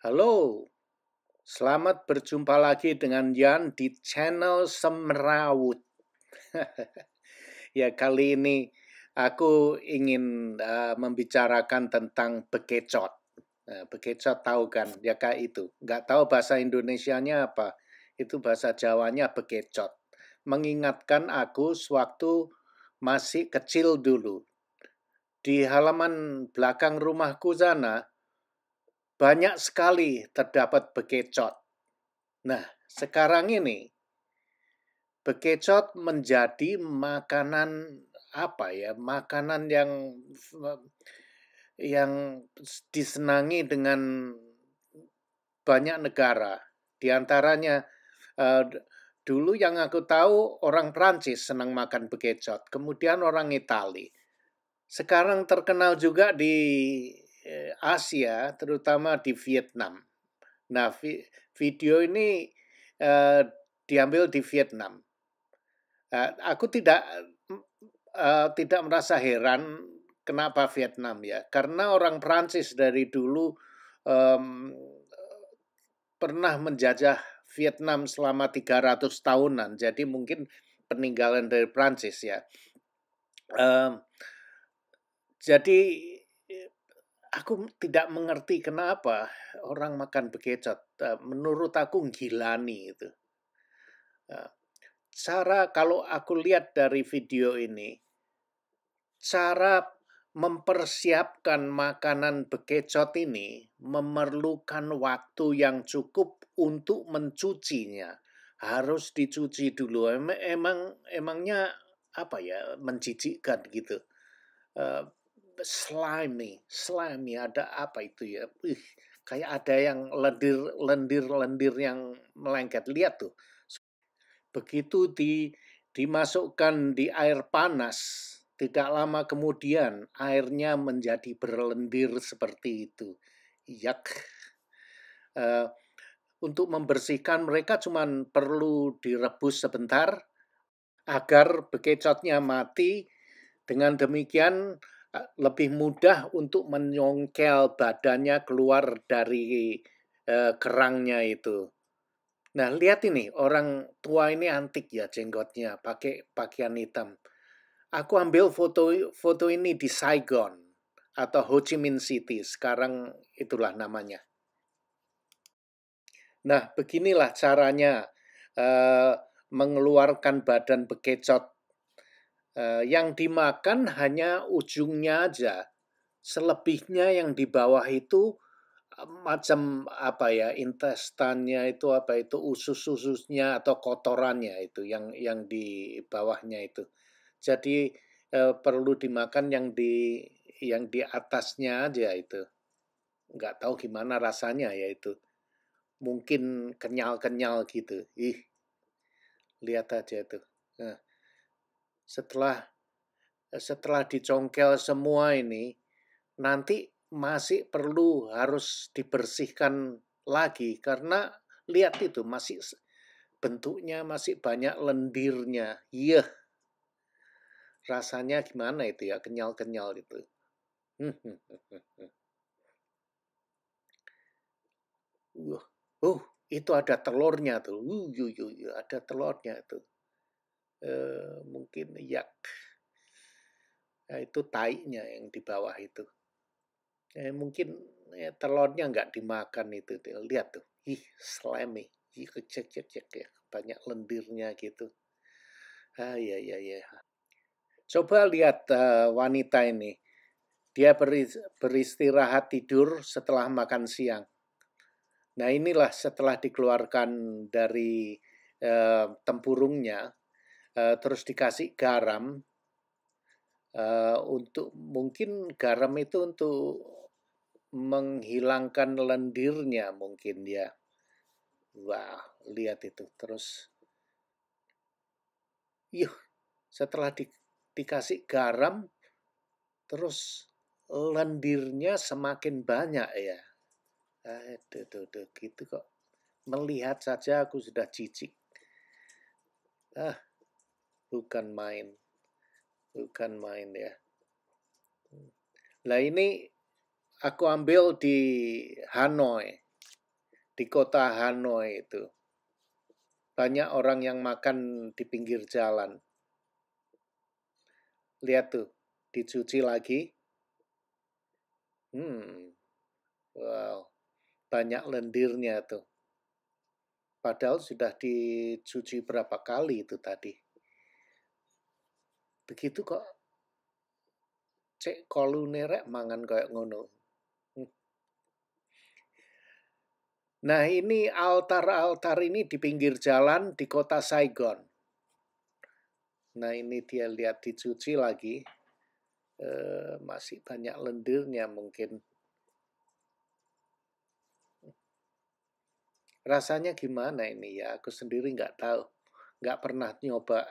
Halo, selamat berjumpa lagi dengan Yan di channel Semrawut. Ya, kali ini aku ingin membicarakan tentang bekecot. Bekecot tahu kan? Ya kayak itu. Nggak tahu bahasa Indonesianya apa. Itu bahasa Jawanya bekecot. Mengingatkan aku sewaktu masih kecil dulu. Di halaman belakang rumahku sana, banyak sekali terdapat bekecot. Nah, sekarang ini bekecot menjadi makanan apa ya? Makanan yang disenangi dengan banyak negara. Di antaranya dulu yang aku tahu orang Prancis senang makan bekecot, kemudian orang Itali. Sekarang terkenal juga di Asia, terutama di Vietnam. Nah, video ini uh, diambil di Vietnam. Aku tidak merasa heran kenapa Vietnam ya, karena orang Prancis dari dulu um, pernah menjajah Vietnam selama 300 tahunan, jadi mungkin peninggalan dari Prancis ya. Jadi aku tidak mengerti kenapa orang makan bekecot. Menurut aku gilani itu. Cara kalau aku lihat dari video ini, cara mempersiapkan makanan bekecot ini memerlukan waktu yang cukup untuk mencucinya. Harus dicuci dulu. Emangnya apa ya, menjijikkan gitu. Slimy, ada apa itu ya? Kayak ada yang lendir yang melengket. Lihat tuh. Begitu dimasukkan di air panas, tidak lama kemudian airnya menjadi berlendir seperti itu. Yak. Untuk membersihkan mereka cuma perlu direbus sebentar agar bekecotnya mati. Dengan demikian lebih mudah untuk menyongkel badannya keluar dari kerangnya itu. Nah, lihat ini, orang tua ini antik ya jenggotnya, pakai pakaian hitam. Aku ambil foto ini di Saigon atau Ho Chi Minh City, sekarang itulah namanya. Nah, beginilah caranya mengeluarkan badan bekecot. Yang dimakan hanya ujungnya aja. Selebihnya yang di bawah itu macam apa ya, intestannya itu apa itu, usus-ususnya atau kotorannya itu yang di bawahnya itu. Jadi perlu dimakan yang di atasnya aja itu. Nggak tahu gimana rasanya ya itu. Mungkin kenyal-kenyal gitu. Lihat aja itu. Nah, setelah dicongkel semua ini, nanti masih perlu harus dibersihkan lagi karena lihat itu masih bentuknya masih banyak lendirnya. Iya, rasanya gimana itu ya, kenyal-kenyal itu. Itu ada telurnya tuh. Ada telurnya tuh. Mungkin yak. Nah, itu tainya yang di bawah itu. Mungkin telurnya nggak dimakan itu. Lihat tuh. Slimy. Cek ya. Banyak lendirnya gitu. Ya. Coba lihat wanita ini. Dia beristirahat tidur setelah makan siang. Nah, inilah setelah dikeluarkan dari tempurungnya, terus dikasih garam. Untuk mungkin garam itu untuk menghilangkan lendirnya mungkin ya. Wah, lihat itu. Terus, setelah dikasih garam, terus lendirnya semakin banyak ya. Aduh, gitu kok. Melihat saja aku sudah jijik. Bukan main ya. Nah, ini aku ambil di Hanoi. di kota Hanoi itu. Banyak orang yang makan di pinggir jalan. Lihat tuh, dicuci lagi. Wow, banyak lendirnya tuh. Padahal sudah dicuci berapa kali itu tadi. Begitu kok. Cek kolu nerek mangan kayak ngono. Nah, ini altar-altar ini di pinggir jalan di kota Saigon. Nah, ini dia lihat dicuci lagi. Masih banyak lendirnya mungkin. Rasanya gimana ini ya? Aku sendiri nggak tahu. Nggak pernah nyoba.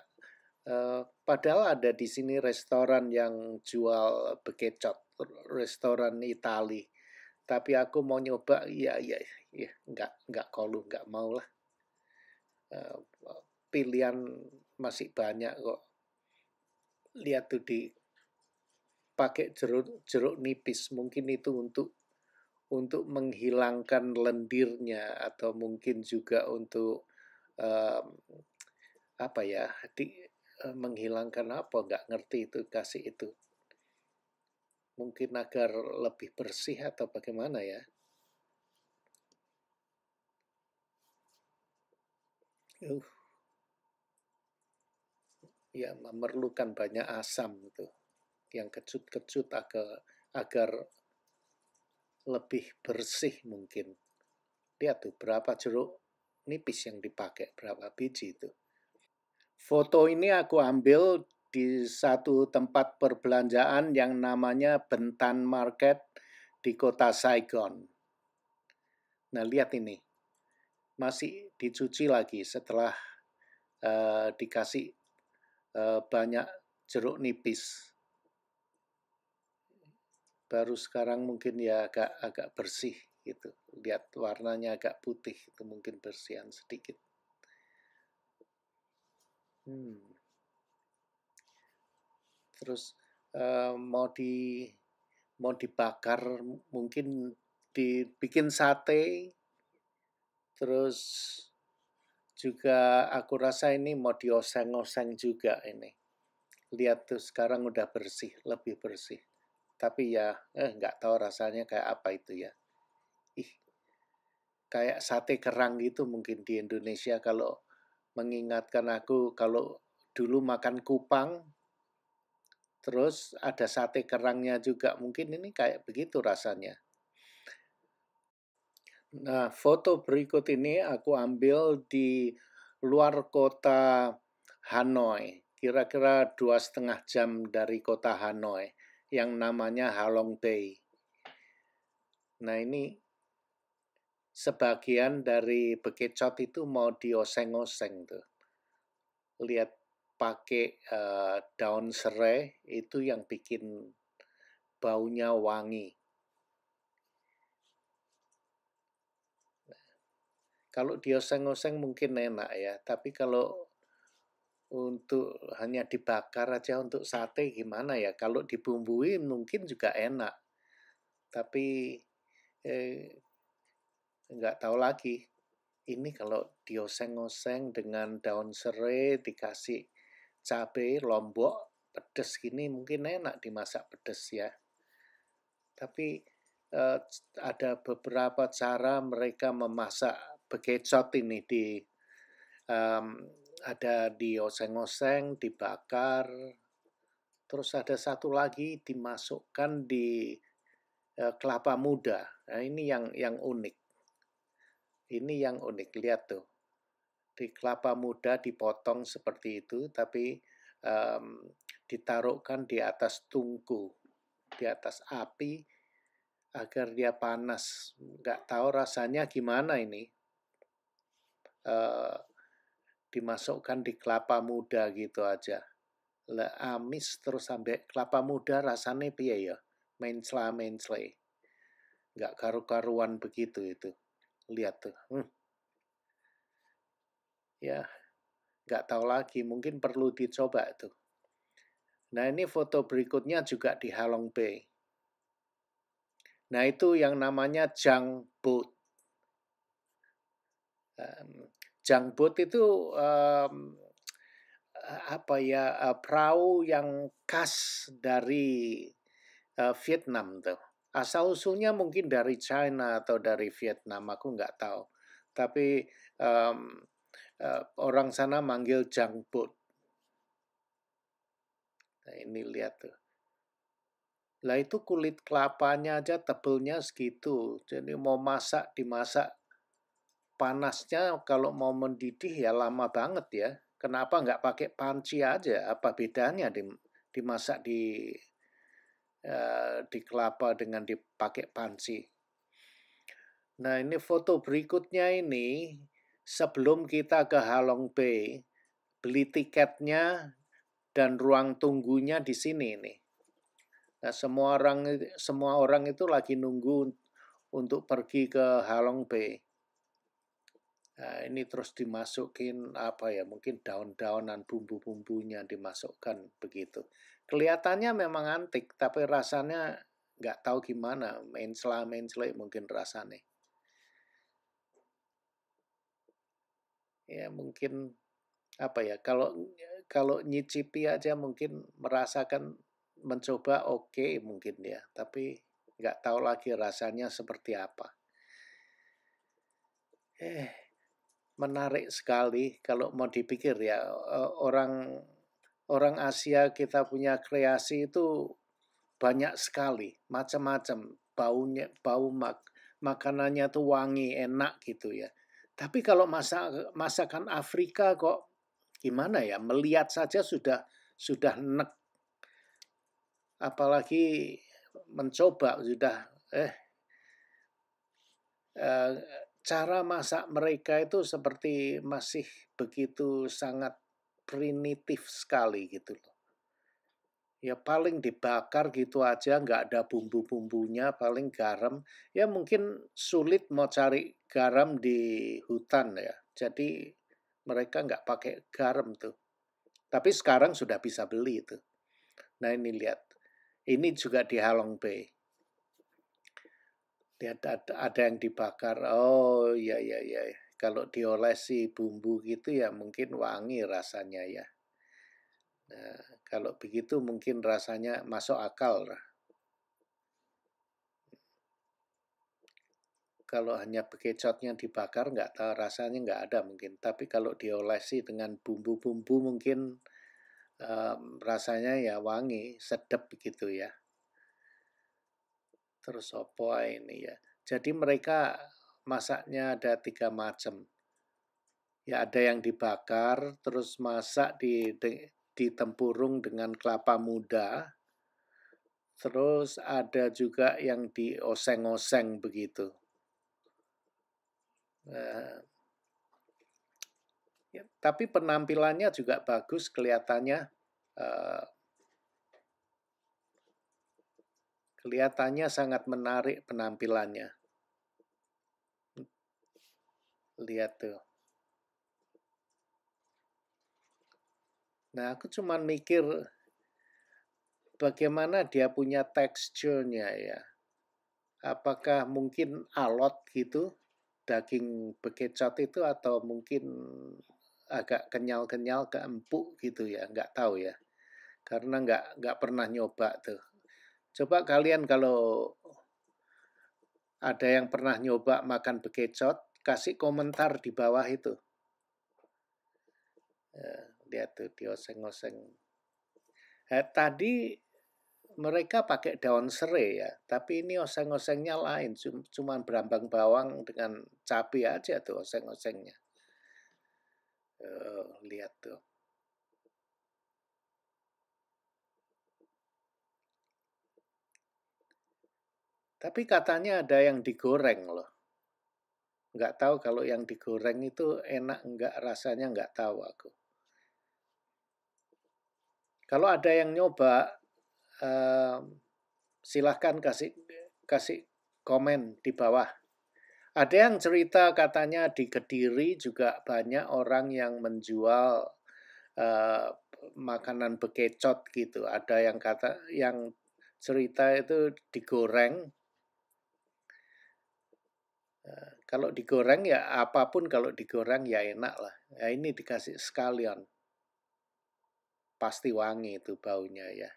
Padahal ada di sini restoran yang jual bekecot. Restoran Itali. Tapi aku mau nyoba, ya, nggak kolu, nggak mau lah. Pilihan masih banyak kok. Lihat tuh pakai jeruk nipis, mungkin itu untuk menghilangkan lendirnya atau mungkin juga untuk apa ya, menghilangkan apa, nggak ngerti itu kasih itu. Mungkin agar lebih bersih atau bagaimana ya. Ya, memerlukan banyak asam itu. Yang kecut-kecut agar lebih bersih mungkin. Lihat tuh berapa jeruk nipis yang dipakai, berapa biji itu. Foto ini aku ambil di satu tempat perbelanjaan yang namanya Bentan Market di kota Saigon. Nah, lihat ini. Masih dicuci lagi setelah dikasih banyak jeruk nipis. Baru sekarang mungkin ya agak bersih gitu. Lihat warnanya agak putih, itu mungkin bersihan sedikit. Terus mau dibakar, mungkin dibikin sate. Terus juga aku rasa ini mau dioseng-oseng juga ini. Lihat tuh sekarang udah bersih, lebih bersih. Tapi ya nggak tahu rasanya kayak apa itu ya. Kayak sate kerang gitu mungkin di Indonesia, kalau mengingatkan aku kalau dulu makan kupang, terus ada sate kerangnya juga, mungkin ini kayak begitu rasanya. Nah, foto berikut ini aku ambil di luar kota Hanoi, kira-kira 2,5 jam dari kota Hanoi, yang namanya Halong Bay. Nah, ini sebagian dari bekecot itu mau dioseng-oseng tuh. Lihat pakai daun serai, itu yang bikin baunya wangi. Kalau dioseng-oseng mungkin enak ya, tapi kalau untuk hanya dibakar aja untuk sate gimana ya? Kalau dibumbuin mungkin juga enak, tapi nggak tahu lagi. Ini kalau dioseng-oseng dengan daun serai, dikasih cabai, lombok, pedas gini mungkin enak dimasak pedas ya. Tapi ada beberapa cara mereka memasak bekecot ini ada dioseng-oseng, dibakar, terus ada satu lagi dimasukkan di kelapa muda. Nah, ini yang unik. Ini yang unik, lihat tuh. Di kelapa muda dipotong seperti itu, tapi ditaruhkan di atas tungku, di atas api, agar dia panas. Nggak tahu rasanya gimana ini. Dimasukkan di kelapa muda gitu aja. Amis terus sampai kelapa muda rasanya piye ya? Mencela-mencela. Nggak karu-karuan begitu itu. Lihat tuh. Ya, nggak tahu lagi. Mungkin perlu dicoba tuh. Nah, ini foto berikutnya juga di Halong Bay. Nah, itu yang namanya Jang Boat. Janggut itu apa ya, perahu yang khas dari Vietnam tuh. Asal-usulnya mungkin dari China atau dari Vietnam, aku nggak tahu. Tapi orang sana manggil janggut. Nah, ini lihat tuh. Lah itu kulit kelapanya aja tebelnya segitu. Jadi mau masak, dimasak panasnya kalau mau mendidih ya lama banget ya. Kenapa nggak pakai panci aja? Apa bedanya dimasak di kelapa dengan dipakai panci? Nah ini foto berikutnya ini sebelum kita ke Halong Bay, beli tiketnya dan ruang tunggunya di sini nih. Nah, semua orang itu lagi nunggu untuk pergi ke Halong Bay. Nah, ini terus dimasukin apa ya? Mungkin daun-daunan bumbu-bumbunya dimasukkan begitu. Kelihatannya memang antik, tapi rasanya nggak tahu gimana. Mencela-mencela mungkin rasanya. Ya mungkin apa ya? Kalau nyicipi aja mungkin merasakan mencoba oke mungkin ya, tapi nggak tahu lagi rasanya seperti apa. Menarik sekali kalau mau dipikir ya, orang Asia kita punya kreasi itu banyak sekali, macam-macam, makanannya tuh wangi, enak gitu ya. Tapi kalau masakan Afrika kok gimana ya, melihat saja sudah enek, apalagi mencoba sudah cara masak mereka itu seperti masih begitu sangat primitif sekali gitu loh. Ya paling dibakar gitu aja, nggak ada bumbu-bumbunya, paling garam. Ya mungkin sulit mau cari garam di hutan ya. Jadi mereka nggak pakai garam tuh. Tapi sekarang sudah bisa beli itu. Nah ini lihat, ini juga di Halong Bay. Lihat ada yang dibakar. Oh iya iya iya. Kalau diolesi bumbu gitu ya mungkin wangi rasanya ya. Nah, kalau begitu mungkin rasanya masuk akal lah. Kalau hanya bekecotnya dibakar nggak tahu rasanya nggak ada mungkin. Tapi kalau diolesi dengan bumbu-bumbu mungkin rasanya ya wangi, sedap begitu ya. Terus apa ini ya? Jadi mereka masaknya ada 3 macam. Ya ada yang dibakar, terus masak di tempurung dengan kelapa muda. Terus ada juga yang dioseng-oseng begitu. Ya, tapi penampilannya juga bagus kelihatannya. Kelihatannya sangat menarik penampilannya. Lihat tuh. Nah, aku cuma mikir bagaimana dia punya teksturnya ya. Apakah mungkin alot gitu, daging bekecot itu, atau mungkin agak kenyal-kenyal, keempuk gitu ya, nggak tahu ya. Karena nggak pernah nyoba tuh. Coba kalian kalau ada yang pernah nyoba makan bekecot, kasih komentar di bawah itu. Lihat tuh dioseng-oseng. Tadi mereka pakai daun serai ya, tapi ini oseng-osengnya lain, cuma berambang bawang dengan cabai aja tuh oseng-osengnya. Lihat tuh. Tapi katanya ada yang digoreng loh. Nggak tahu kalau yang digoreng itu enak nggak, rasanya nggak tahu aku. Kalau ada yang nyoba, silahkan kasih komen di bawah. Ada yang cerita katanya di Kediri juga banyak orang yang menjual makanan bekecot gitu. Ada yang cerita itu digoreng. Kalau digoreng ya apapun kalau digoreng ya enak lah. Ya ini dikasih sekalian. Pasti wangi itu baunya ya.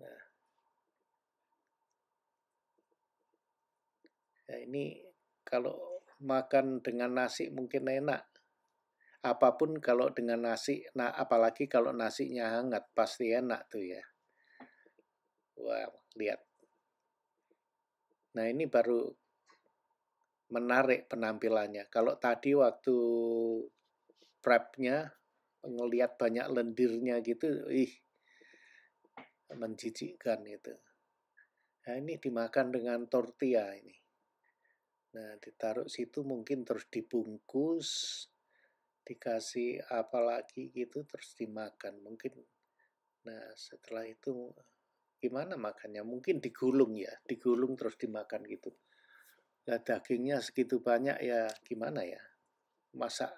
Nah, ya ini kalau makan dengan nasi mungkin enak. Apapun kalau dengan nasi, nah apalagi kalau nasinya hangat pasti enak tuh ya. Wow, lihat. Nah ini baru menarik penampilannya. Kalau tadi waktu prepnya ngelihat banyak lendirnya gitu, menjijikkan itu. Nah ini dimakan dengan tortilla ini. Nah ditaruh situ mungkin terus dibungkus, dikasih apa lagi gitu terus dimakan mungkin. Nah setelah itu gimana makannya? Mungkin digulung ya, digulung terus dimakan gitu. Ya dagingnya segitu banyak ya gimana ya? Masa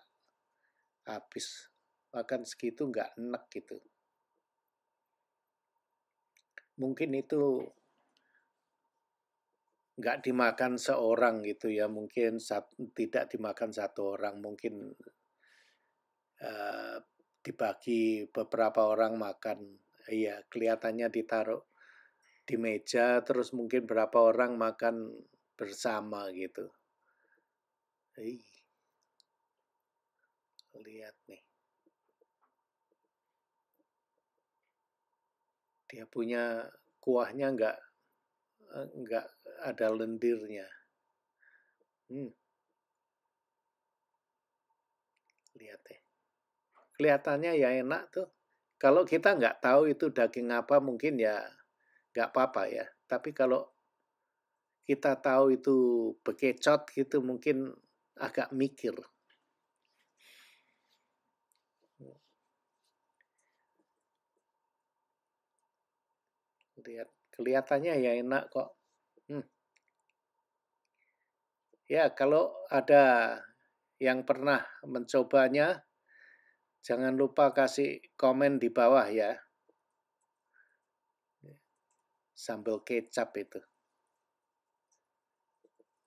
habis makan segitu nggak enak gitu. Mungkin itu nggak dimakan seorang gitu ya, mungkin tidak dimakan satu orang, mungkin dibagi beberapa orang makan. Iya, kelihatannya ditaruh di meja, terus mungkin berapa orang makan bersama gitu. Lihat nih. Dia punya kuahnya nggak ada lendirnya. Lihat deh. Kelihatannya ya enak tuh. Kalau kita nggak tahu itu daging apa mungkin ya nggak apa-apa ya. Tapi kalau kita tahu itu bekecot gitu mungkin agak mikir. Lihat, kelihatannya ya enak kok. Ya, kalau ada yang pernah mencobanya, jangan lupa kasih komen di bawah ya. Sambal kecap itu.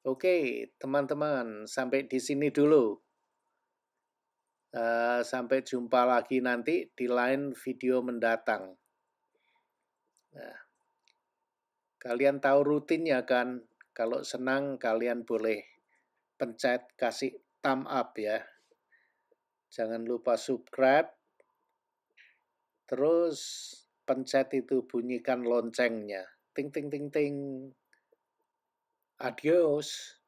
Oke, teman-teman, sampai di sini dulu. Sampai jumpa lagi nanti di lain video mendatang. Nah, kalian tahu rutinnya kan? Kalau senang kalian boleh pencet kasih thumb up ya. Jangan lupa subscribe. Terus pencet itu bunyikan loncengnya. Ting ting ting ting. Adios.